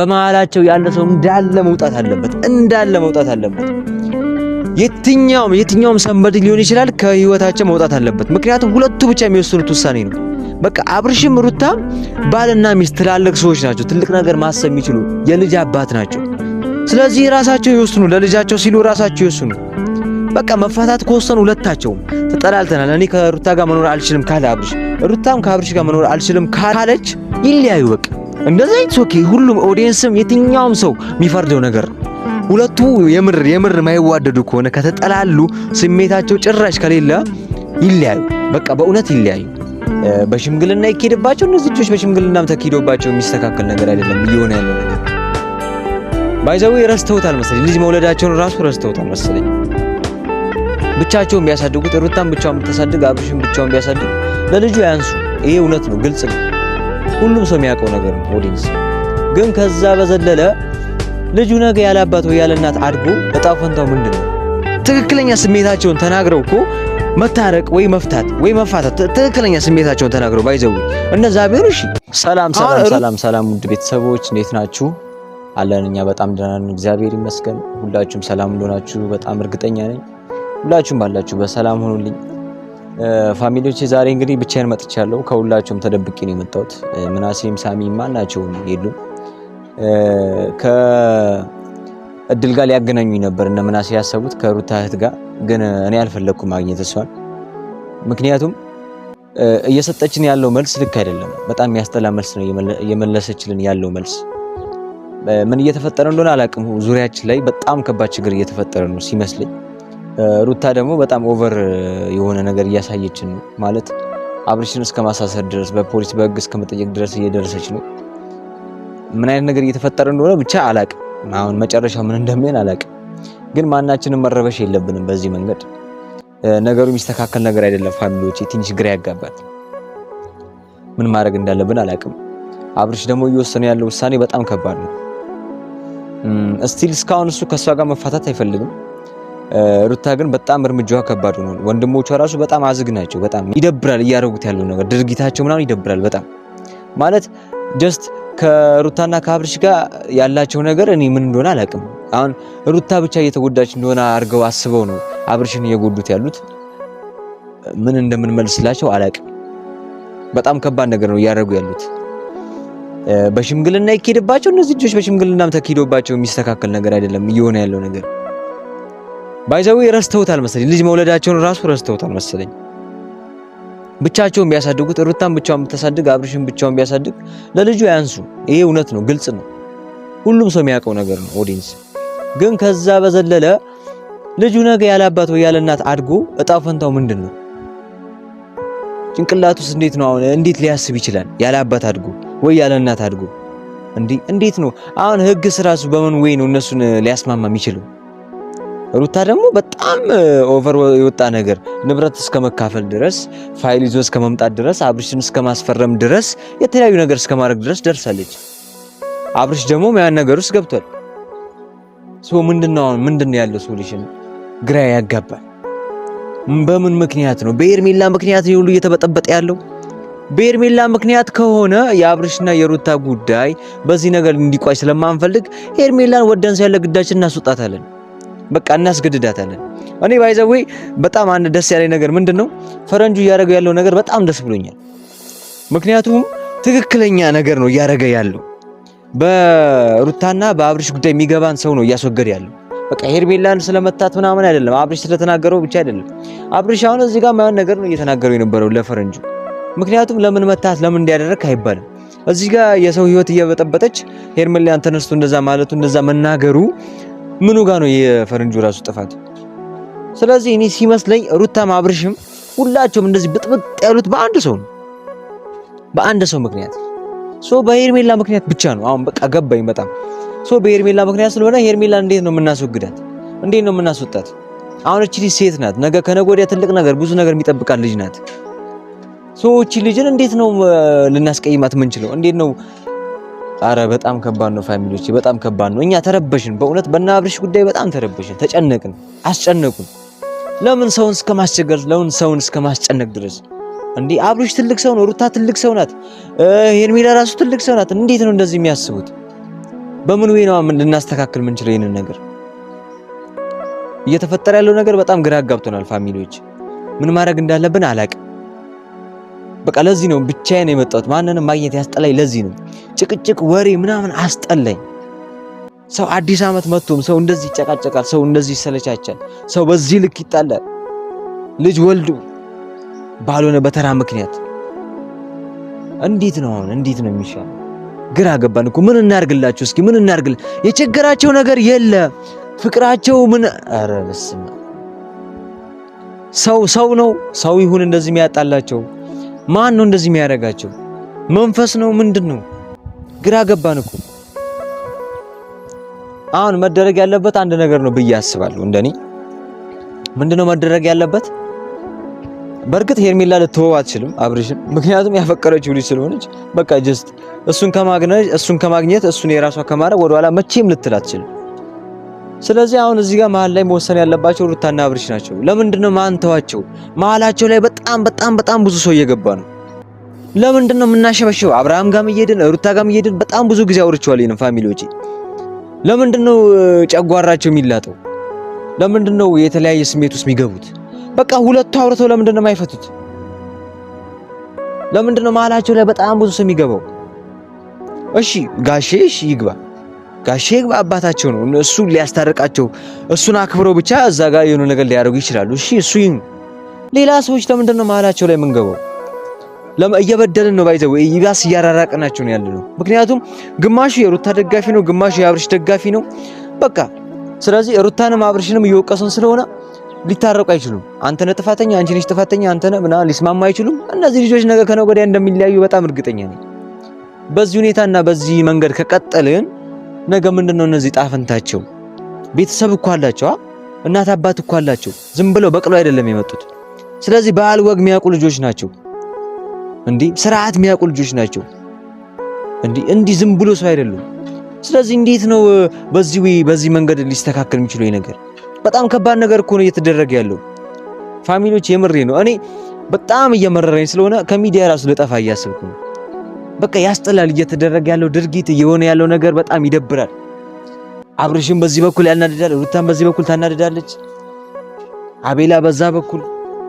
በመሃላቸው ያለ ሰው እንዳለ መውጣት አለበት። የትኛውም ሰንበድ ሊሆን ይችላል ከህይወታቸው መውጣት አለበት። ምክንያቱም ሁለቱ ብቻ የሚወስኑት ውሳኔ ነው። በቃ አብርሽም ሩታም ባልና ሚስት ትላልቅ ሰዎች ናቸው። ትልቅ ነገር ማሰብ የሚችሉ የልጅ አባት ናቸው። ስለዚህ ራሳቸው ይወስኑ፣ ለልጃቸው ሲሉ ራሳቸው ይወስኑ። በቃ መፋታት ከወሰኑ ሁለታቸውም ተጠላልተናል፣ እኔ ከሩታ ጋር መኖር አልችልም ካለ አብርሽ፣ ሩታም ከአብርሽ ጋር መኖር አልችልም ካለች ይለያዩ። በቃ እንደዛ ኦኬ። ሁሉም ኦዲየንስም የትኛውም ሰው የሚፈርደው ነገር ሁለቱ የምር ማይዋደዱ ከሆነ ከተጠላሉ ስሜታቸው ጭራሽ ከሌለ ይለያዩ። በቃ በእውነት ይለያዩ። በሽምግልና ይኬድባቸው። እነዚህ ልጆች በሽምግልናም ተኪዶባቸው የሚስተካከል ነገር አይደለም እየሆነ ያለው ነገር። ባይዘው ረስተውታል መሰለኝ፣ ልጅ መውለዳቸውን ራሱ ረስተውታል መሰለኝ። ብቻቸውን ቢያሳድጉት፣ ሩታም ብቻውን ብታሳድግ፣ አብርሽም ብቻውን ቢያሳድግ ለልጁ ያንሱ። ይሄ እውነት ነው፣ ግልጽ ነው፣ ሁሉም ሰው የሚያውቀው ነገር ነው። ኦዲየንስ ግን ከዛ በዘለለ ልጁ ነገ ያለ አባት ወይ ያለ እናት አድጎ እጣ ፈንታው ምንድነው? ትክክለኛ ስሜታቸውን ተናግረው እኮ መታረቅ ወይ መፍታት ወይ መፋታት ትክክለኛ ስሜታቸውን ተናግረው ባይዘው እነዛ ቢሆን እሺ። ሰላም ውድ ቤተሰቦች እንዴት ናችሁ? አለን እኛ በጣም ደህና ነን፣ እግዚአብሔር ይመስገን። ሁላችሁም ሰላም እንደሆናችሁ በጣም እርግጠኛ ነኝ። ሁላችሁም ባላችሁ በሰላም ሆኑልኝ። ፋሚሊዎቼ ዛሬ እንግዲህ ብቻዬን መጥቻለሁ። ከሁላችሁም ተደብቄ ነው የመጣሁት። ምናሴም ሳሚም ማናቸውም የሉም። ከእድል ጋር ሊያገናኙኝ ነበር እነ ምናሴ ያሰቡት ከሩታ እህት ጋር፣ ግን እኔ አልፈለኩም ማግኘት እሷን። ምክንያቱም እየሰጠችን ያለው መልስ ልክ አይደለም። በጣም የሚያስጠላ መልስ ነው እየመለሰችልን ያለው መልስ። ምን እየተፈጠረ እንደሆነ አላውቅም። ዙሪያችን ላይ በጣም ከባድ ችግር እየተፈጠረ ነው ሲመስለኝ። ሩታ ደግሞ በጣም ኦቨር የሆነ ነገር እያሳየችን ነው ማለት አብርሽን እስከ ማሳሰር ድረስ በፖሊስ በሕግ እስከ መጠየቅ ድረስ እየደረሰች ነው። ምን አይነት ነገር እየተፈጠረ እንደሆነ ብቻ አላውቅም። አሁን መጨረሻው ምን እንደሚሆን አላውቅም። ግን ማናችንም መረበሽ የለብንም በዚህ መንገድ። ነገሩ የሚስተካከል ነገር አይደለም። ፋሚሊዎቼ ትንሽ ግራ ያጋባል። ምን ማድረግ እንዳለብን አላውቅም። አብርሽ ደግሞ እየወሰነ ያለው ውሳኔ በጣም ከባድ ነው። እስካሁን እሱ ከሷ ጋር መፋታት አይፈልግም። ሩታ ግን በጣም እርምጃዋ ከባድ ነው። ወንድሞቿ ራሱ በጣም አዝግ ናቸው። በጣም ይደብራል እያደረጉት ያለው ነገር፣ ድርጊታቸው ምናምን ይደብራል በጣም ማለት ጀስት ከሩታና ከአብርሽ ጋር ያላቸው ነገር እኔ ምን እንደሆነ አላውቅም። አሁን ሩታ ብቻ እየተጎዳች እንደሆነ አድርገው አስበው ነው አብርሽን እየጎዱት ያሉት። ምን እንደምንመልስላቸው አላውቅም። በጣም ከባድ ነገር ነው እያደረጉ ያሉት። በሽምግልና ይኬድባቸው። እነዚህ ልጆች በሽምግልናም ተኪዶባቸው የሚስተካከል ነገር አይደለም እየሆነ ያለው ነገር። ባይዘው ረስተውታል መሰለኝ፣ ልጅ መውለዳቸውን ራሱ ረስተውታል መሰለኝ። ብቻቸውን ቢያሳድጉት፣ ሩታም ብቻውን ብታሳድግ፣ አብርሽም ብቻውን ቢያሳድግ ለልጁ ያንሱ። ይሄ እውነት ነው፣ ግልጽ ነው፣ ሁሉም ሰው የሚያውቀው ነገር ነው። ኦዲየንስ ግን ከዛ በዘለለ ልጁ ነገ ያለ አባት ወይ ያለ እናት አድጎ እጣ ፈንታው ምንድነው? ጭንቅላቱስ እንዴት ነው? አሁን እንዴት ሊያስብ ይችላል? ያለ አባት አድጎ ወይ ያለ እናት አድጎ እንዴት ነው? አሁን ህግስ ራሱ በምን ወይ ነው እነሱን ሊያስማማ የሚችለው? ሩታ ደግሞ በጣም ኦቨር የወጣ ነገር ንብረት እስከ መካፈል ድረስ፣ ፋይል ይዞ እስከ መምጣት ድረስ፣ አብርሽን እስከ ማስፈረም ድረስ፣ የተለያዩ ነገር እስከ ማድረግ ድረስ ደርሳለች። አብርሽ ደግሞ ያን ነገር ውስጥ ገብቷል። ምንድነው ያለው ሶሉሽን? ግራ ያጋባል። በምን ምክንያት ነው? በኤርሜላ ምክንያት ነው ሁሉ እየተበጠበጠ ያለው። በኤርሜላ ምክንያት ከሆነ የአብርሽና የሩታ ጉዳይ በዚህ ነገር እንዲቋጭ ስለማንፈልግ ኤርሜላን ወደን ሳይለ ግዳችን እናስወጣታለን። በቃ እናስገድዳታለን። እኔ ባይዘው በጣም አንድ ደስ ያለኝ ነገር ምንድነው ፈረንጁ እያደረገው ያለው ነገር በጣም ደስ ብሎኛል። ምክንያቱም ትክክለኛ ነገር ነው እያደረገ ያለው። በሩታና በአብርሽ ጉዳይ የሚገባን ሰው ነው እያስወገደ ያለው። በቃ ሄርሜላን ስለመታት ምናምን አይደለም፣ አብርሽ ስለተናገረው ብቻ አይደለም። አብርሽ አሁን እዚህ ጋር ማየን ነገር ነው እየተናገረው የነበረው ለፈረንጁ። ምክንያቱም ለምን መታት ለምን እንዲያደርግ አይባልም። እዚህ ጋር የሰው ህይወት እየበጠበጠች ሄርሜላን ተነስቶ እንደዛ ማለቱ እንደዛ መናገሩ ምኑ ጋር ነው የፈረንጁ ራሱ ጥፋት? ስለዚህ እኔ ሲመስለኝ ሩታም አብርሽም ሁላቸውም እንደዚህ ብጥብጥ ያሉት በአንድ ሰው ነው፣ በአንድ ሰው ምክንያት በሄርሜላ ምክንያት ብቻ ነው። አሁን በቃ ገባኝ በጣም በሄርሜላ ምክንያት ስለሆነ ሄርሜላን እንዴት ነው የምናስወግዳት? እንዴት ነው የምናስወጣት? አሁን እቺ ልጅ ሴት ናት፣ ነገ ከነገ ወዲያ ትልቅ ነገር ብዙ ነገር የሚጠብቃት ልጅ ናት። እቺ ልጅን እንዴት ነው ልናስቀይማት የምንችለው? እንዴት ነው? አረ በጣም ከባድ ነው ፋሚሊዎች፣ በጣም ከባድ ነው። እኛ ተረበሽን፣ በእውነት በእነ አብርሽ ጉዳይ በጣም ተረበሽን፣ ተጨነቅን፣ አስጨነቁን። ለምን ሰውን እስከማስቸገር፣ ለምን ሰውን እስከማስጨነቅ ድረስ እንዴ? አብርሽ ትልቅ ሰው ነው፣ ሩታ ትልቅ ሰው ናት፣ ሄርሜላ ራሱ ትልቅ ሰው ናት። እንዴት ነው እንደዚህ የሚያስቡት? በምን ወይ ነው ልናስተካክል የምንችለው? ይሄንን ነገር እየተፈጠረ ያለው ነገር በጣም ግራ አጋብቶናል ፋሚሊዎች። ምን ማድረግ እንዳለብን አላቅም። በቃ ለዚህ ነው ብቻዬን የመጣሁት። ማንንም ማግኘት ያስጠላኝ ለዚህ ነው። ጭቅጭቅ ወሬ ምናምን አስጠላኝ። ሰው አዲስ ዓመት መጥቶም ሰው እንደዚህ ይጨቃጨቃል፣ ሰው እንደዚህ ይሰለቻቻል፣ ሰው በዚህ ልክ ይጣላል። ልጅ ወልዱ ባልሆነ በተራ ምክንያት እንዴት ነው አሁን? እንዴት ነው የሚሻለው? ግራ ገባን እኮ። ምን እናርግላችሁ? እስኪ ምን እናርግል? የቸገራቸው ነገር የለ ፍቅራቸው ምን? ኧረ በስመ አብ። ሰው ነው ሰው ይሁን እንደዚህ የሚያጣላቸው? ማን ነው እንደዚህ የሚያደርጋቸው? መንፈስ ነው ምንድን ነው? ግራ ገባን እኮ። አሁን መደረግ ያለበት አንድ ነገር ነው ብዬ አስባለሁ እንደኔ። ምንድነው መደረግ ያለበት? በእርግጥ ሄርሜላ ልትወው አትችልም አብርሽን፣ ምክንያቱም ያፈቀረችው ልጅ ስለሆነች በቃ ጀስት እሱን ከማግኘት እሱን የራሷ ከማድረግ ወደኋላ መቼም ልትል አትችልም። ስለዚህ አሁን እዚህ ጋር መሀል ላይ መወሰን ያለባቸው ሩታና አብርሽ ናቸው። ለምንድነው ማንተዋቸው? መሀላቸው ላይ በጣም ብዙ ሰው እየገባ ነው። ለምንድነው የምናሸበሸው? አብርሃም ጋርም እየሄድን ሩታ ጋርም እየሄድን በጣም ብዙ ጊዜ አውርቼዋለሁ ይሄን ፋሚሊዎቼ። ለምንድነው ጨጓራቸው የሚላጠው? ለምንድነው የተለያየ ስሜት ውስጥ የሚገቡት? በቃ ሁለቱ አውርተው ለምንድነው የማይፈቱት? ለምንድነው መሀላቸው ላይ በጣም ብዙ ሰው የሚገባው? እሺ ጋሼ ይግባ፣ ጋሼ ይግባ፣ አባታቸው ነው። እሱ ሊያስታርቃቸው እሱን አክብረው ብቻ እዛ ጋር የሆነ ነገር ሊያደርጉ ይችላሉ። እሺ እሱ ይሁን። ሌላ ሰዎች ለምንድነው መሀላቸው ላይ የምንገባው? እየበደልን ነው ባይዘው ይባስ እያራራቅናቸው ነው ያለነው። ምክንያቱም ግማሹ የሩታ ደጋፊ ነው፣ ግማሹ የአብርሽ ደጋፊ ነው። በቃ ስለዚህ ሩታንም አብርሽንም እየወቀሰን ስለሆነ ሊታረቁ አይችሉም። አንተ ነህ ጥፋተኛ፣ አንቺ ነሽ ጥፋተኛ፣ አንተ ነህ ምናምን ሊስማማ አይችሉም። እነዚህ ልጆች ነገ ከነገ ወዲያ እንደሚለያዩ በጣም እርግጠኛ ነኝ። በዚህ ሁኔታና በዚህ መንገድ ከቀጠልን ነገ ምንድነው እነዚህ ጣፈንታቸው? ቤተሰብ እኮ አላቸው፣ እናት አባት እኮ አላቸው። ዝም ብለው በቅሎ አይደለም የመጡት። ስለዚህ ባህል ወግ የሚያውቁ ልጆች ናቸው። ስርዓት የሚያውቁ ልጆች ናቸው። እንዲህ ዝም ብሎ ሰው አይደሉም። ስለዚህ እንዴት ነው በዚህ መንገድ ሊስተካከል የሚችለው? ይሄ ነገር በጣም ከባድ ነገር እኮ ነው እየተደረገ ያለው ፋሚሊዎች። የምሬ ነው። እኔ በጣም እየመረረኝ ስለሆነ ከሚዲያ ራሱ ለጠፋ እያሰብኩ ነው። በቃ ያስጠላል እየተደረገ ያለው ድርጊት፣ እየሆነ ያለው ነገር በጣም ይደብራል። አብርሽም በዚህ በኩል ያናድዳል፣ ሩታም በዚህ በኩል ታናድዳለች። አቤላ በዛ በኩል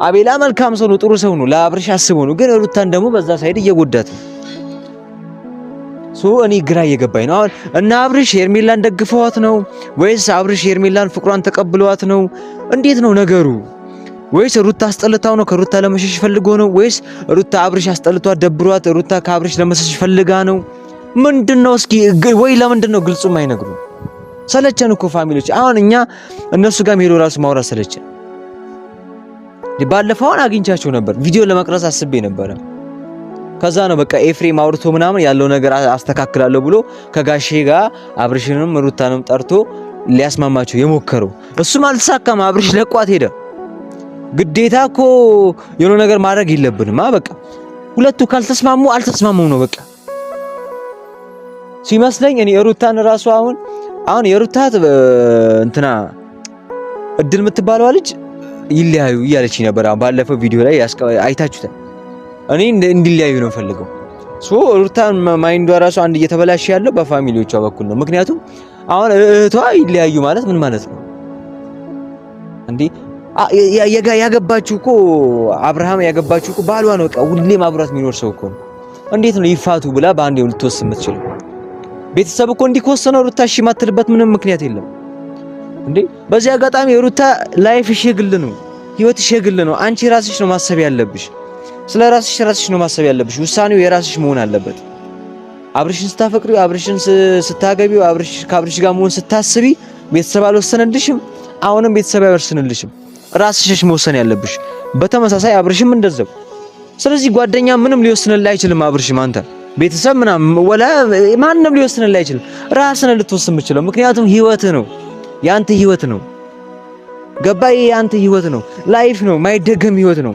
አቤላ መልካም ሰው ነው፣ ጥሩ ሰው ነው፣ ለአብርሽ አስበው ነው። ግን ሩታን ደግሞ በዛ ሳይድ እየጎዳት ነው። እኔ ግራ እየገባኝ ነው። አሁን እና አብርሽ ሄርሜላን ደግፈዋት ነው ወይስ አብርሽ ሄርሜላን ፍቅሯን ተቀብለዋት ነው? እንዴት ነው ነገሩ? ወይስ ሩታ አስጠልታው ነው ከሩታ ለመሸሽ ፈልጎ ነው? ወይስ ሩታ አብርሽ አስጠልቷት ደብሯት ሩታ ከአብርሽ ለመሸሽ ፈልጋ ነው? ምንድነው? እስኪ ወይ ለምንድነው ግልጹም አይነግሩ? ሰለቸን እኮ ፋሚሊዎች። አሁን እኛ እነሱ ጋር ሄዶ ራሱ ማውራት ሰለቸን። ባለፈው አግኝቻቸው ነበር፣ ቪዲዮ ለመቅረጽ አስቤ ነበር። ከዛ ነው በቃ ኤፍሬም አውርቶ ምናምን ያለው ነገር አስተካክላለሁ ብሎ ከጋሼ ጋር አብርሽንም ሩታንም ጠርቶ ሊያስማማቸው የሞከረው። እሱም አልተሳካም። አብርሽ ለቋት ሄደ። ግዴታ እኮ የሆነ ነገር ማድረግ የለብንም። በቃ ሁለቱ ካልተስማሙ አልተስማሙም ነው በቃ ሲመስለኝ። እኔ ሩታን ራሱ አሁን የሩታ እንትና እድል የምትባለው ልጅ ይለያዩ እያለች ነበር። ባለፈው ቪዲዮ ላይ አይታችሁታል። እኔ እንዲለያዩ ነው ፈልገው። ሩታን ማይንዷ ራሱ አንድ እየተበላሸ ያለው በፋሚሊዎቿ በኩል ነው። ምክንያቱም አሁን እህቷ ይለያዩ ማለት ምን ማለት ነው ያገባችሁ እኮ አብርሃም ያገባችሁ እኮ ባሏ ነው። በቃ ሁሌም አብሯት የሚኖር ሰው እኮ ነው። እንዴት ነው ይፋቱ ብላ በአንዴ ልትወስን የምትችለው? ቤተሰብ እኮ እንዲኮሰነው ሩታ እሺ ማትልበት ምንም ምክንያት የለም። በዚህ አጋጣሚ የሩታ ላይፍ የግል ነው፣ ህይወትሽ የግል ነው። አንቺ ራስሽ ነው ማሰብ ያለብሽ። ስለ ራስሽ ነው ማሰብ ያለብሽ። ውሳኔው የራስሽ መሆን አለበት። አብርሽን ስታፈቅሪው፣ አብርሽን ስታገቢው፣ ከአብርሽ ጋር መሆን ስታስቢ ቤተሰብ አልወሰነልሽም። አሁንም ቤተሰብ አይወስንልሽም። ራስሽ መወሰን ያለብሽ። በተመሳሳይ አብርሽም እንደዛው። ስለዚህ ጓደኛ ምንም ሊወስንልህ አይችልም። አብርሽም አንተ ቤተሰብ ምናምን ወላ ማንንም ሊወስንልህ አይችልም። ራስህን ልትወስን የምችለው። ምክንያቱም ህይወት ነው፣ ያንተ ህይወት ነው። ገባይ? ያንተ ህይወት ነው፣ ላይፍ ነው፣ ማይደገም ህይወት ነው።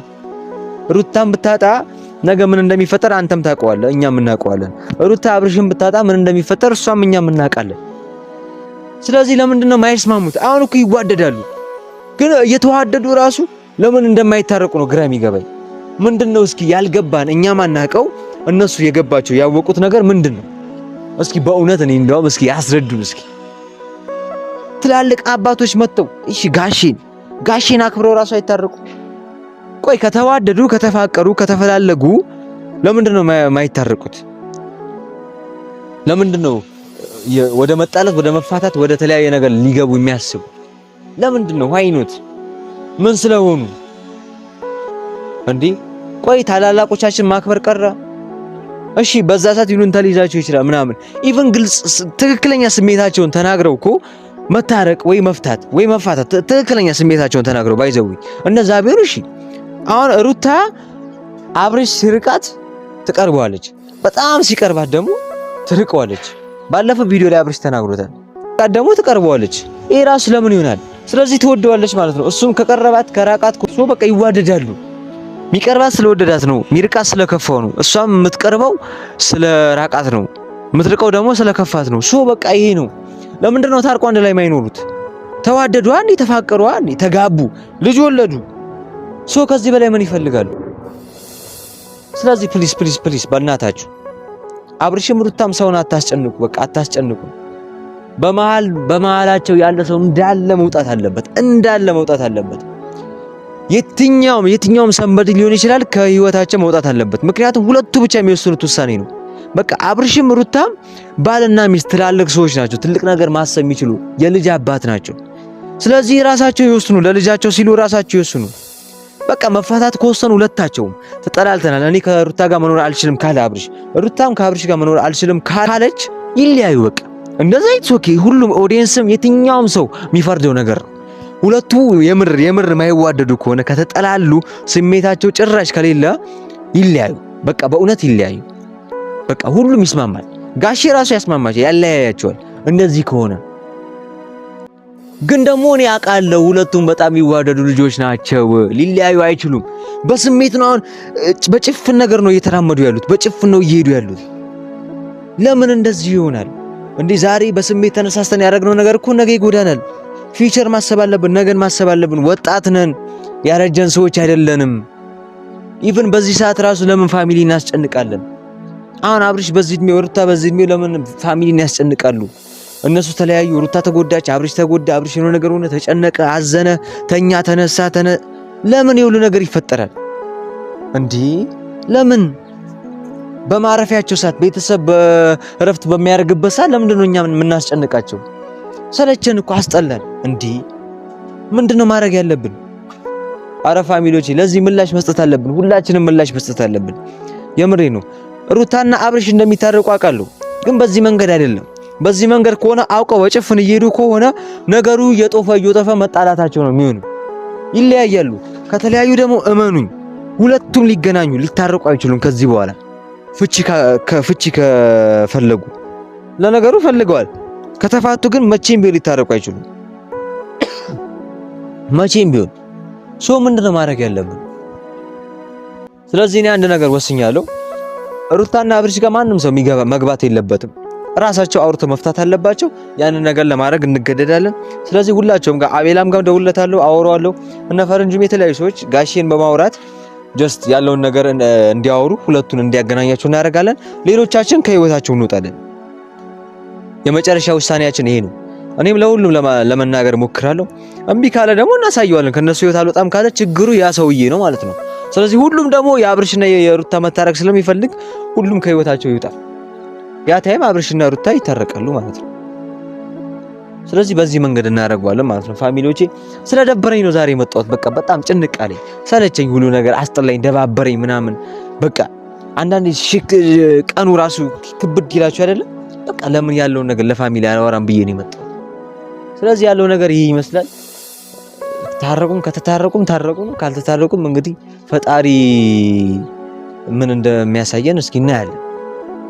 ሩታን ብታጣ ነገ ምን እንደሚፈጠር አንተም ታውቀዋለህ፣ እኛም እናውቀዋለን። ሩታ አብርሽን ብታጣ ምን እንደሚፈጠር እሷም እኛም እናውቃለን። ስለዚህ ለምንድን ነው የማይስማሙት? አሁን እኮ ይዋደዳሉ፣ ግን እየተዋደዱ ራሱ ለምን እንደማይታረቁ ነው ግራ የሚገባኝ። ምንድነው እስኪ ያልገባን? እኛ ማናውቀው እነሱ የገባቸው ያወቁት ነገር ምንድነው? እስኪ በእውነት እኔ እንደውም እስኪ ያስረዱን እስኪ ትላልቅ አባቶች መጥተው እሺ ጋሼን አክብረው ራሱ አይታረቁ? ቆይ ከተዋደዱ ከተፋቀሩ ከተፈላለጉ ለምንድን ነው የማይታረቁት? ለምንድን ነው ወደ መጣላት ወደ መፋታት ወደ ተለያየ ነገር ሊገቡ የሚያስቡ? ለምንድን ነው ዋይኖት? ምን ስለሆኑ እንዴ? ቆይ ታላላቆቻችን ማክበር ቀረ? እሺ በዛ ሰዓት ይሉንታ ሊይዛቸው ይችላል ምናምን ኢቭን ግልጽ ትክክለኛ ስሜታቸውን ተናግረው እኮ መታረቅ ወይ መፍታት ወይ መፋታት ትክክለኛ ስሜታቸውን ተናግረው ባይዘው እነዛ ቢሆን እሺ። አሁን ሩታ አብርሽ ሲርቃት ትቀርበዋለች፣ በጣም ሲቀርባት ደግሞ ትርቀዋለች። ባለፈው ቪዲዮ ላይ አብርሽ ተናግሮታል። ደግሞ ትቀርበዋለች። ይሄ ራሱ ለምን ይሆናል? ስለዚህ ትወደዋለች ማለት ነው። እሱም ከቀረባት ከራቃት እኮ በቃ ይዋደዳሉ። ሚቀርባት ስለወደዳት ነው፣ ሚርቃት ስለከፋው ነው። እሷም የምትቀርበው ስለራቃት ነው፣ የምትርቀው ደግሞ ስለከፋት ነው። በቃ ይሄ ነው። ለምንድን ነው ታርቆ አንድ ላይ ማይኖሩት? ተዋደዱ፣ አንዴ ተፋቀሩ፣ አንዴ ተጋቡ፣ ልጅ ወለዱ። ከዚህ በላይ ምን ይፈልጋሉ? ስለዚህ ፕሊስ በእናታችሁ አብርሽም ሩታም ሰውን አታስጨንቁ። በቃ አታስጨንቁ። በመሃላቸው ያለ ሰው እንዳለ መውጣት አለበት። የትኛውም ሰንበድ ሊሆን ይችላል ከህይወታቸው መውጣት አለበት። ምክንያቱም ሁለቱ ብቻ የሚወስኑት ውሳኔ ነው። በቃ አብርሽም ሩታም ባልና ሚስት ትላልቅ ሰዎች ናቸው። ትልቅ ነገር ማሰብ የሚችሉ የልጅ አባት ናቸው። ስለዚህ ራሳቸው ይወስኑ፣ ለልጃቸው ሲሉ ራሳቸው ይወስኑ። በቃ መፋታት ከወሰኑ ሁለታቸውም ተጠላልተናል፣ እኔ ከሩታ ጋር መኖር አልችልም ካለ አብርሽ፣ ሩታም ከአብርሽ ጋር መኖር አልችልም ካለች ይለያዩ። በቃ እንደዛ ኦኬ። ሁሉም ኦዲየንስም የትኛውም ሰው የሚፈርደው ነገር ነው። ሁለቱ የምር ማይዋደዱ ከሆነ ከተጠላሉ ስሜታቸው ጭራሽ ከሌለ ይለያዩ። በቃ በእውነት ይለያዩ። በቃ ሁሉም ይስማማል። ጋሼ ራሱ ያስማማቸው ያለያያቸዋል እንደዚህ ከሆነ። ግን ደግሞ እኔ አውቃለሁ ሁለቱም በጣም የሚዋደዱ ልጆች ናቸው፣ ሊለያዩ አይችሉም። በስሜት ነው አሁን በጭፍን ነገር ነው እየተራመዱ ያሉት፣ በጭፍን ነው እየሄዱ ያሉት። ለምን እንደዚህ ይሆናል እንዴ? ዛሬ በስሜት ተነሳስተን ያደረግነው ነገር እኮ ነገ ይጎዳናል። ፊውቸር ማሰብ አለብን፣ ነገን ማሰብ አለብን። ወጣት ነን፣ ያረጀን ሰዎች አይደለንም። ኢቭን በዚህ ሰዓት ራሱ ለምን ፋሚሊ እናስጨንቃለን? አሁን አብርሽ በዚህ እድሜው ሩታ በዚህ እድሜው ለምን ፋሚሊን ያስጨንቃሉ? እነሱ ተለያዩ፣ ሩታ ተጎዳች፣ አብርሽ ተጎዳ፣ አብርሽ የሆነ ነገር ሆነ፣ ተጨነቀ፣ አዘነ፣ ተኛ፣ ተነሳ፣ ለምን የሁሉ ነገር ይፈጠራል እንዴ? ለምን በማረፊያቸው ሰዓት ቤተሰብ በእረፍት በሚያደርግበት ሰዓት ለምንድን ነው እኛ የምናስጨንቃቸው? ሰለቸን እኮ አስጠላን እንዴ? ምንድነው ማድረግ ያለብን? አረ ፋሚሊዎች ለዚህ ምላሽ መስጠት አለብን። ሁላችንም ምላሽ መስጠት አለብን። የምሬ ነው። ሩታና አብርሽ እንደሚታረቁ አውቃለሁ፣ ግን በዚህ መንገድ አይደለም። በዚህ መንገድ ከሆነ አውቀው በጭፍን እየሄዱ ከሆነ ነገሩ እየጦፈ መጣላታቸው ነው የሚሆነው። ይለያያሉ። ከተለያዩ ደግሞ እመኑኝ ሁለቱም ሊገናኙ ሊታረቁ አይችሉም ከዚህ በኋላ ፍቺ ከፈለጉ። ለነገሩ ፈልገዋል። ከተፋቱ ግን መቼም ቢሆን ሊታረቁ አይችሉም። መቼም ቢሆን ምንድነው ማድረግ ያለብን? ስለዚህ እኔ አንድ ነገር ወስኛለሁ። ሩታና አብርሽ ጋር ማንም ሰው መግባት የለበትም። ራሳቸው አውርተው መፍታት አለባቸው። ያንን ነገር ለማድረግ እንገደዳለን። ስለዚህ ሁላቸውም ጋር አቤላም ጋር ደውለታለሁ፣ አወራዋለሁ። እነ ፈረንጁም የተለያዩ ሰዎች ጋሼን በማውራት ጀስት ያለውን ነገር እንዲያወሩ ሁለቱን እንዲያገናኛቸው እናደርጋለን። ሌሎቻችን ከህይወታቸው እንወጣለን። የመጨረሻ ውሳኔያችን ይሄ ነው። እኔም ለሁሉም ለመናገር ሞክራለሁ። እምቢ ካለ ደግሞ እናሳየዋለን። ከነሱ ህይወት አልወጣም ካለ ችግሩ ያ ሰውዬ ነው ማለት ነው። ስለዚህ ሁሉም ደግሞ የአብርሽና የሩታ መታረቅ ስለሚፈልግ ሁሉም ከህይወታቸው ይወጣል። ያ ታይም አብርሽና ሩታ ይታረቃሉ ማለት ነው። ስለዚህ በዚህ መንገድ እናደርገዋለን ማለት ነው። ፋሚሊዎቼ ስለደበረኝ ነው ዛሬ የመጣሁት። በቃ በጣም ጭንቅ አለኝ፣ ሰለቸኝ፣ ሁሉ ነገር አስጠላኝ፣ ደባበረኝ ምናምን። በቃ አንዳንዴ ቀኑ ራሱ ክብድ ይላችሁ አይደለም? በቃ ለምን ያለውን ነገር ለፋሚሊ አላወራም ብዬ ነው የመጣሁት። ስለዚህ ያለው ነገር ይሄ ይመስላል። ከተታረቁም ታረቁ፣ ካልተታረቁም እንግዲህ ፈጣሪ ምን እንደሚያሳየን እስኪ እናያለን።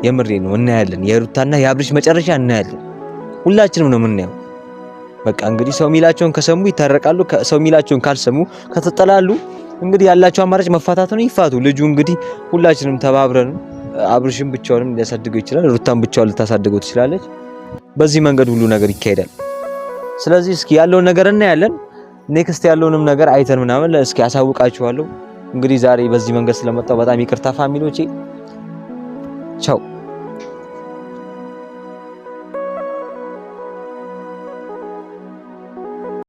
የምሬ ነው እናያለን። የሩታና የአብርሽ መጨረሻ እናያለን። ሁላችንም ነው የምናየው። በቃ እንግዲህ ሰው ሚላቸውን ከሰሙ ይታረቃሉ፣ ሰው ሚላቸውን ካልሰሙ ከተጠላሉ እንግዲህ ያላቸው አማራጭ መፋታት ነው። ይፋቱ። ልጁ እንግዲህ ሁላችንም ተባብረን አብርሽም ብቻውንም ሊያሳድገው ይችላል፣ ሩታም ብቻውን ልታሳድገው ትችላለች። በዚህ መንገድ ሁሉ ነገር ይካሄዳል። ስለዚህ እስኪ ያለውን ነገር እናያለን። ኔክስት ያለውንም ነገር አይተን ምናምን እስኪ አሳውቃችኋለሁ። እንግዲህ ዛሬ በዚህ መንገድ ስለመጣው በጣም ይቅርታ ፋሚሊዎቼ። ቻው